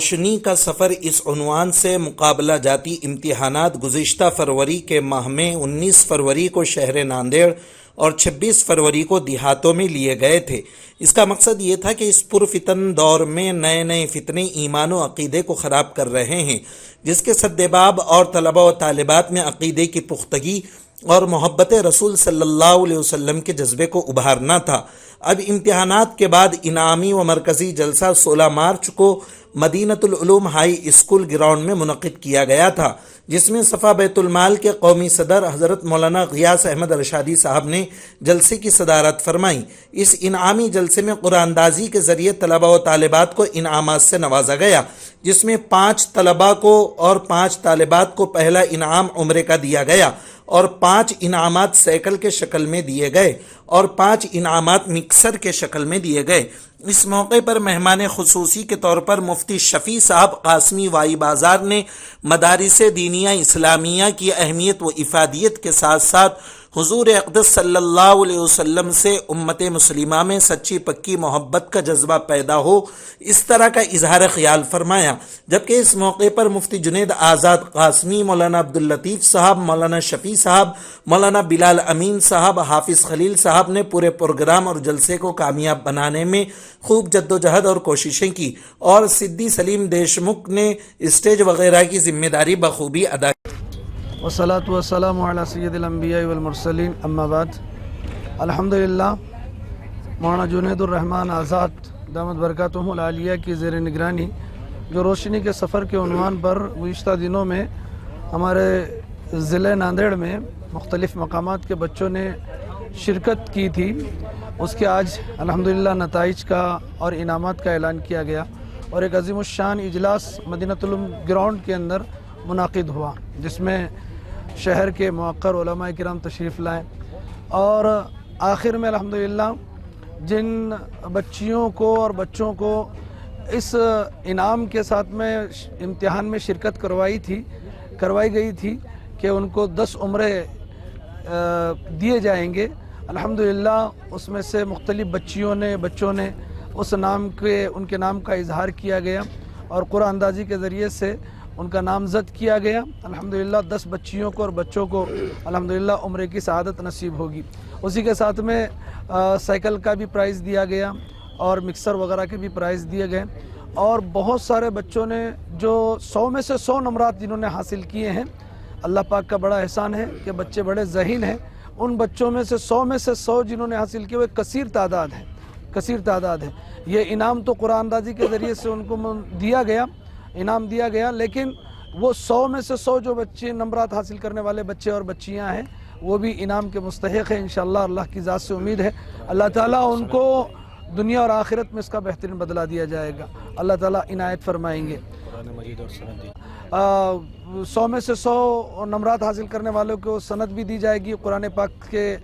روشنی کا سفر اس عنوان سے مقابلہ جاتی امتحانات گزشتہ فروری کے ماہ میں 19 فروری کو شہر ناندیڑ اور 26 فروری کو دیہاتوں میں لیے گئے تھے۔ اس کا مقصد یہ تھا کہ اس پرفتن دور میں نئے فتنے ایمان و عقیدے کو خراب کر رہے ہیں، جس کے سدباب اور طلبہ و طالبات میں عقیدے کی پختگی اور محبت رسول صلی اللہ علیہ وسلم کے جذبے کو ابھارنا تھا۔ اب امتحانات کے بعد انعامی و مرکزی جلسہ 16 مارچ کو مدینۃ العلوم ہائی اسکول گراؤنڈ میں منعقد کیا گیا تھا، جس میں صفا بیت المال کے قومی صدر حضرت مولانا غیاث احمد رشادی صاحب نے جلسے کی صدارت فرمائی۔ اس انعامی جلسے میں قرآن اندازی کے ذریعے طلبہ و طالبات کو انعامات سے نوازا گیا، جس میں 5 طلبہ کو اور 5 طالبات کو پہلا انعام عمرے کا دیا گیا اور 5 انعامات سائیکل کے شکل میں دیے گئے اور 5 انعامات مکسر کے شکل میں دیے گئے۔ اس موقع پر مہمان خصوصی کے طور پر مفتی شفیع صاحب قاسمی وائی بازار نے مدارس دینیہ اسلامیہ کی اہمیت و افادیت کے ساتھ ساتھ حضور اقدس صلی اللہ علیہ وسلم سے امت مسلمہ میں سچی پکی محبت کا جذبہ پیدا ہو، اس طرح کا اظہار خیال فرمایا، جبکہ اس موقع پر مفتی جنید آزاد قاسمی، مولانا عبداللطیف صاحب، مولانا شفیع صاحب، مولانا بلال امین صاحب، حافظ خلیل صاحب نے پورے پروگرام اور جلسے کو کامیاب بنانے میں خوب جدوجہد اور کوششیں کی اور سدھی سلیم دیشمکھ نے اسٹیج وغیرہ کی ذمہ داری بخوبی ادا کی۔ والصلاة والسلام علی سید الانبیاء والمرسلین، اما بعد۔ الحمدللہ مولانا جنید الرحمن آزاد دامت برکاتہم العالیہ کی زیر نگرانی جو روشنی کے سفر کے عنوان پر گزشتہ دنوں میں ہمارے ضلع ناندیڑ میں مختلف مقامات کے بچوں نے شرکت کی تھی، اس کے آج الحمدللہ نتائج کا اور انعامات کا اعلان کیا گیا اور ایک عظیم الشان اجلاس مدینۃ العلوم گراؤنڈ کے اندر منعقد ہوا، جس میں شہر کے موقر علماء کرام تشریف لائے اور آخر میں الحمدللہ جن بچیوں کو اور بچوں کو اس انعام کے ساتھ میں امتحان میں شرکت کروائی گئی تھی کہ ان کو 10 عمرے دیے جائیں گے، الحمدللہ اس میں سے مختلف بچوں نے ان کے نام کا اظہار کیا گیا اور قرآن اندازی کے ذریعے سے ان کا نامزد کیا گیا۔ الحمدللہ 10 بچیوں کو اور بچوں کو الحمدللہ عمرے کی سعادت نصیب ہوگی۔ اسی کے ساتھ میں سائیکل کا بھی پرائز دیا گیا اور مکسر وغیرہ کے بھی پرائز دیے گئے اور بہت سارے بچوں نے جو 100 میں سے 100 نمرات جنہوں نے حاصل کیے ہیں، اللہ پاک کا بڑا احسان ہے کہ بچے بڑے ذہین ہیں، ان بچوں میں سے 100 میں سے 100 جنہوں نے حاصل کیے وہ کثیر تعداد ہے۔ یہ انعام تو قرآن اندازی کے ذریعے سے ان کو انعام دیا گیا، لیکن وہ 100 میں سے 100 جو بچے نمبرات حاصل کرنے والے بچے اور بچیاں ہیں وہ بھی انعام کے مستحق ہیں انشاءاللہ۔ اللہ کی ذات سے امید ہے اللہ تعالیٰ ان کو دنیا اور آخرت میں اس کا بہترین بدلہ دیا جائے گا، اللہ تعالیٰ عنایت فرمائیں گے۔ 100 میں سے 100 نمرات حاصل کرنے والوں کو سند بھی دی جائے گی، قرآن پاک کے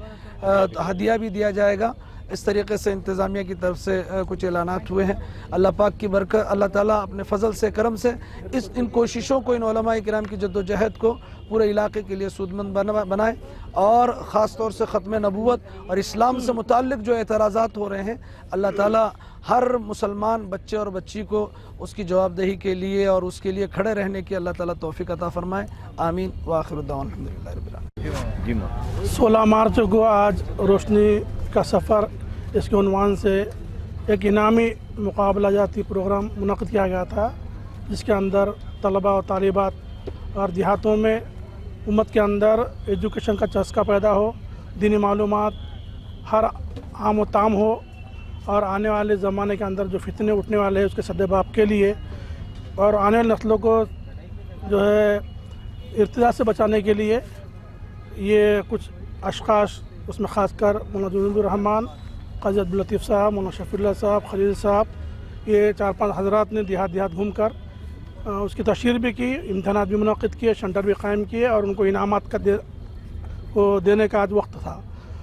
ہدیہ بھی دیا جائے گا۔ اس طریقے سے انتظامیہ کی طرف سے کچھ اعلانات ہوئے ہیں۔ اللہ پاک کی برکت، اللہ تعالیٰ اپنے فضل سے، کرم سے ان کوششوں کو، ان علماء کرام کی جد و جہد کو پورے علاقے کے لیے سودمند بنائے اور خاص طور سے ختم نبوت اور اسلام سے متعلق جو اعتراضات ہو رہے ہیں، اللہ تعالیٰ ہر مسلمان بچے اور بچی کو اس کی جواب دہی کے لیے اور اس کے لیے کھڑے رہنے کی اللہ تعالیٰ توفیق عطا فرمائے، آمین وآخر دعوانا الحمدللہ رب العالمین۔ 16 مارچ کو آج روشنی کا سفر اس کے عنوان سے ایک انعامی مقابلہ جاتی پروگرام منعقد کیا گیا تھا، جس کے اندر طلبہ و طالبات اور دیہاتوں میں امت کے اندر ایجوکیشن کا چسکا پیدا ہو، دینی معلومات ہر عام و تام ہو اور آنے والے زمانے کے اندر جو فتنے اٹھنے والے ہیں اس کے سدباب کے لیے اور آنے والی نسلوں کو جو ہے ارتداد سے بچانے کے لیے یہ کچھ اشخاص، اس میں خاص کر مولانا جنید الرحمن، قاضی عبداللطیف صاحب، مولانا شفیع اللہ صاحب، خلیل صاحب، یہ 4-5 حضرات نے دیہات گھوم کر اس کی تشہیر بھی کی، امتحانات بھی منعقد کیے، سینٹر بھی قائم کیے اور ان کو انعامات کو دینے کا آج وقت تھا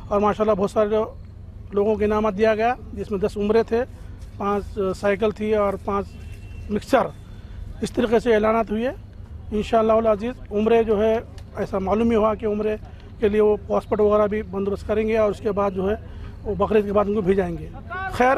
اور ماشاءاللہ بہت سارے لوگوں کو انعامات دیا گیا، جس میں 10 عمرے تھے، 5 سائیکل تھی اور 5 مکسر۔ اس طریقے سے اعلانات ہوئے انشاءاللہ العزیز۔ عمرے جو ہے ایسا معلوم ہی ہوا کہ عمرے کے لیے وہ پاسپورٹ وغیرہ بھی بندوبست کریں گے اور اس کے بعد جو ہے وہ بقرعید کے بعد ان کو بھیجائیں گے۔ خیر